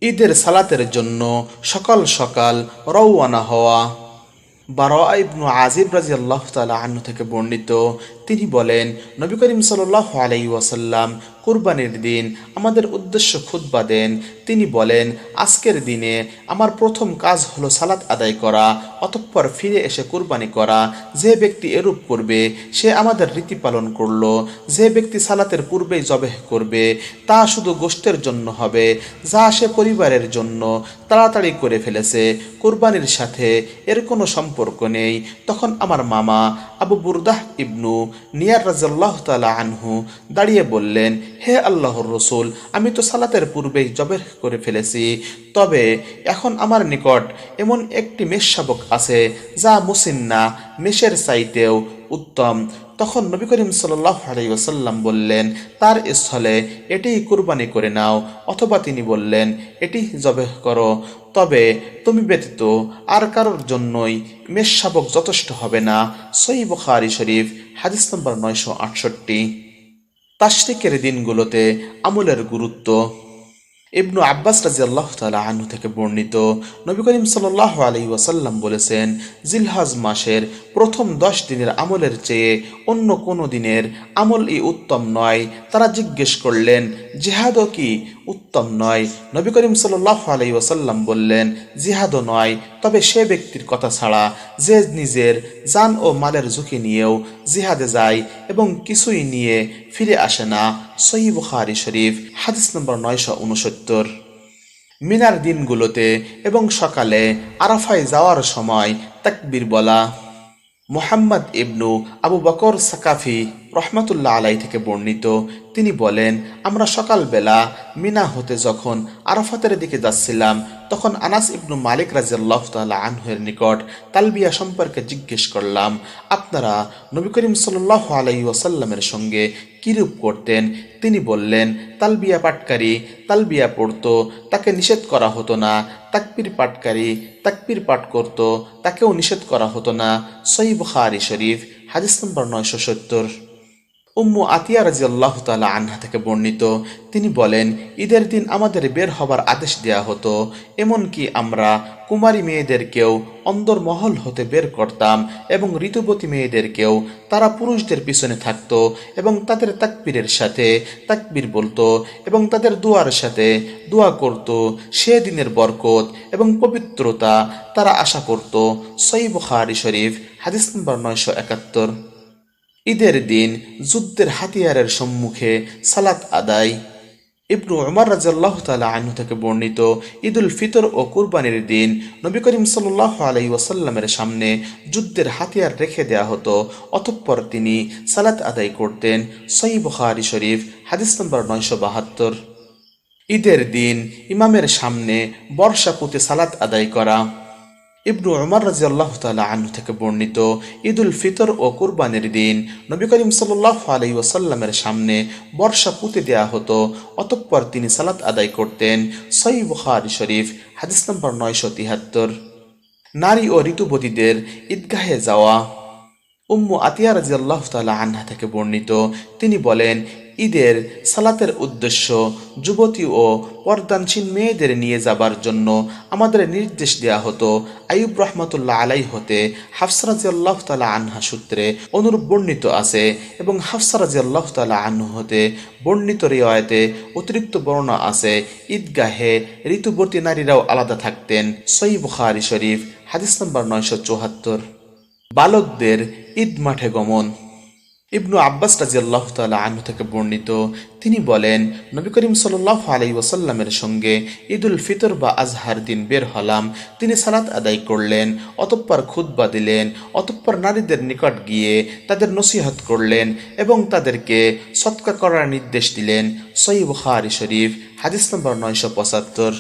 ঈদের সালাতের জন্য সকাল সকাল রওয়ানা হওয়া। বারা ইবনু আজিব রাদিয়াল্লাহু তাআলা আনহু থেকে বর্ণিত, তিনি বলেন, নবী করিম সাল্লাল্লাহু আলাইহি ওয়াসাল্লাম কুরবানির দিন আমাদের উদ্দেশ্য খুতবা দেন। তিনি বলেন, আজকের দিনে আমার প্রথম কাজ হলো সালাত আদায় করা, অতঃপর ফিরে এসে কুরবানি করা। যে ব্যক্তি এরূপ করবে সে আমাদের রীতি পালন করলো। যে ব্যক্তি সালাতের পূর্বেই জবেহ করবে তা শুধু গোশতের জন্য হবে, যা সে পরিবারের জন্য তাড়াতাড়ি করে ফেলেছে, কুরবানির সাথে এর কোনো সম্পর্ক নেই। তখন আমার মামা আবু বুরদাহ ইবনু নিয়ার রাদিয়াল্লাহু তাআলা আনহু দাঁড়িয়ে বললেন, হে আল্লাহর রসুল, আমি তো সালাতের পূর্বেই জবেহ করে ফেলেছি, তবে এখন আমার নিকট এমন একটি মেষ শাবক আছে যা মুসিন্না মেষের চাইতেও উত্তম। তখন নবী করিম সাল্লাল্লাহু আলাইহি ওয়াসাল্লাম বললেন, তার স্থলে এটিই কুরবানি করে নাও, অথবা তিনি বললেন, এটি জবেহ করো, তবে তুমি ব্যতীত আর কারোর জন্যই মেষ শাবক যথেষ্ট হবে না। সহিহ বুখারী শরীফ হাদিস নম্বর 968। তাশরিকের দিনগুলোতে আমলের গুরুত্ব। ইবনু আব্বাস রাদিয়াল্লাহু তাআলা আনহু থেকে বর্ণিত, নবী করিম সাল্লাল্লাহু আলাইহি ওয়াসাল্লাম বলেছেন, জিলহজ মাসের প্রথম 10 দিনের আমলের চেয়ে অন্য কোনো দিনের আমলই উত্তম নয়। তারা জিজ্ঞেস করলেন, জিহাদও কি উত্তম নয়? নবী করিম সাল্লাল্লাহু আলাইহি ওয়াসাল্লাম বললেন, জিহাদও নয়, তবে সে ব্যক্তির কথা ছাড়া যে নিজের জান ও মালের ঝুঁকি নিয়েও জিহাদে যায় এবং কিছুই নিয়ে ফিরে আসে না। সহিহ বুখারী শরীফ হাদিস নম্বর 969। মিনার দিনগুলোতে এবং সকালে আরাফায় যাওয়ার সময় তাকবীর বলা। মুহাম্মদ ইবনু আবু বকর সাকাফি রহমাতুল্লাহ আলাই থেকে বর্ণিত, তিনি বলেন, আমরা সকালবেলা মিনা হতে যখন আরাফাতের দিকে যাচ্ছিলাম, তখন আনাস ইবনু মালিক রাদিয়াল্লাহু তাআলা আনহুর নিকট তালবিয়া সম্পর্কে জিজ্ঞেস করলাম, আপনারা নবী করিম সাল্লাল্লাহু আলাইহি ওয়াসাল্লামের সঙ্গে কিরূপ করতেন? তিনি বললেন, তালবিয়া পাঠকারী তালবিয়া পড়তো, তাকে নিষেধ করা হতো না। তাকবীর পাঠকারী তাকবীর পাঠ করত, তাকেও নিষেধ করা হতো না। সহিহ বুখারী শরীফ হাদিস নম্বর 970। উম্মু আতিয়া রাদিয়াল্লাহু তাআলা আনহা থেকে বর্ণিত, তিনি বলেন, ঈদের দিন আমাদের বের হবার আদেশ দেয়া হতো, এমনকি আমরা কুমারী মেয়েদেরকেও অন্দরমহল হতে বের করতাম এবং ঋতুবতী মেয়েদেরকেও। তারা পুরুষদের পিছনে থাকত এবং তাদের তাকবীরের সাথে তাকবীর বলতো এবং তাদের দুয়ার সাথে দোয়া করত। সে দিনের বরকত এবং পবিত্রতা তারা আশা করত। সহিহ বুখারী শরীফ হাদিস নম্বর 971। ঈদের দিন যুদ্ধের হাতিয়ারের সম্মুখে সালাত আদায়। ইবনু উমর রাদিয়াল্লাহু তাআলা আনহু থেকে বর্ণিত, ঈদুল ফিতর ও কুরবানির দিন নবী করিম সাল্লাল্লাহু আলাইহি ওয়াসাল্লামের সামনে যুদ্ধের হাতিয়ার রেখে দেয়া হতো, অতঃপর তিনি সালাত আদায় করতেন। সহিহ বুখারী শরীফ হাদিস নম্বর 972। ঈদের দিন ইমামের সামনে বর্ষা পুঁতে সালাত আদায় করা। ইবনু উমর রাদিয়াল্লাহু তাআলা আনহু থেকে বর্ণিত, ঈদুল ফিতর ও কুরবানির দিন নবী করিম সাল্লাল্লাহু আলাইহি ওয়াসাল্লামের সামনে বর্ষা পুঁতে দেয়া হতো, অতঃপর তিনি সালাত আদায় করতেন। সহিহ বুখারী শরীফ হাদিস নম্বর 973। নারী ও ঋতুবতীদের ঈদগাহে যাওয়া। উম্মু আতিয়া রাদিয়াল্লাহু তাআলা আনহা থেকে বর্ণিত, তিনি বলেন, ঈদের সালাতের উদ্দেশ্য যুবতী ও পর্দানসীন মেয়েদের নিয়ে যাবার জন্য আমাদের নির্দেশ দেয়া হতো। আইয়ুব রহমাতুল্লাহ আলাই হতে হাফসা রাদিয়াল্লাহু তাআলা আনহা সূত্রে অনুরূপ বর্ণিত আছে এবং হাফসা রাদিয়াল্লাহু তাআলা আনহু হতে বর্ণিত রিওয়ায়াতে অতিরিক্ত বর্ণনা আছে, ঈদগাহে ঋতুবতী নারীরাও আলাদা থাকতেন। সহিহ বুখারী শরীফ হাদিস নম্বর 974। বালকদের ঈদ মাঠে গমন। ইবনু আব্বাস রাদিয়াল্লাহু তাআলা আনহু থেকে বর্ণিত, তিনি বলেন, নবী করিম সাল্লাল্লাহু আলাইহি ওয়াসাল্লামের সঙ্গে ঈদুল ফিতর বা আজহার দিন বের হলাম। তিনি সালাত আদায় করলেন, অতঃপর খুতবা দিলেন, অতঃপর নারীদের নিকট গিয়ে তাদের নসিহত করলেন এবং তাদেরকে সদকা করার নির্দেশ দিলেন। সহিহ বুখারী শরীফ হাদিস নম্বর 975।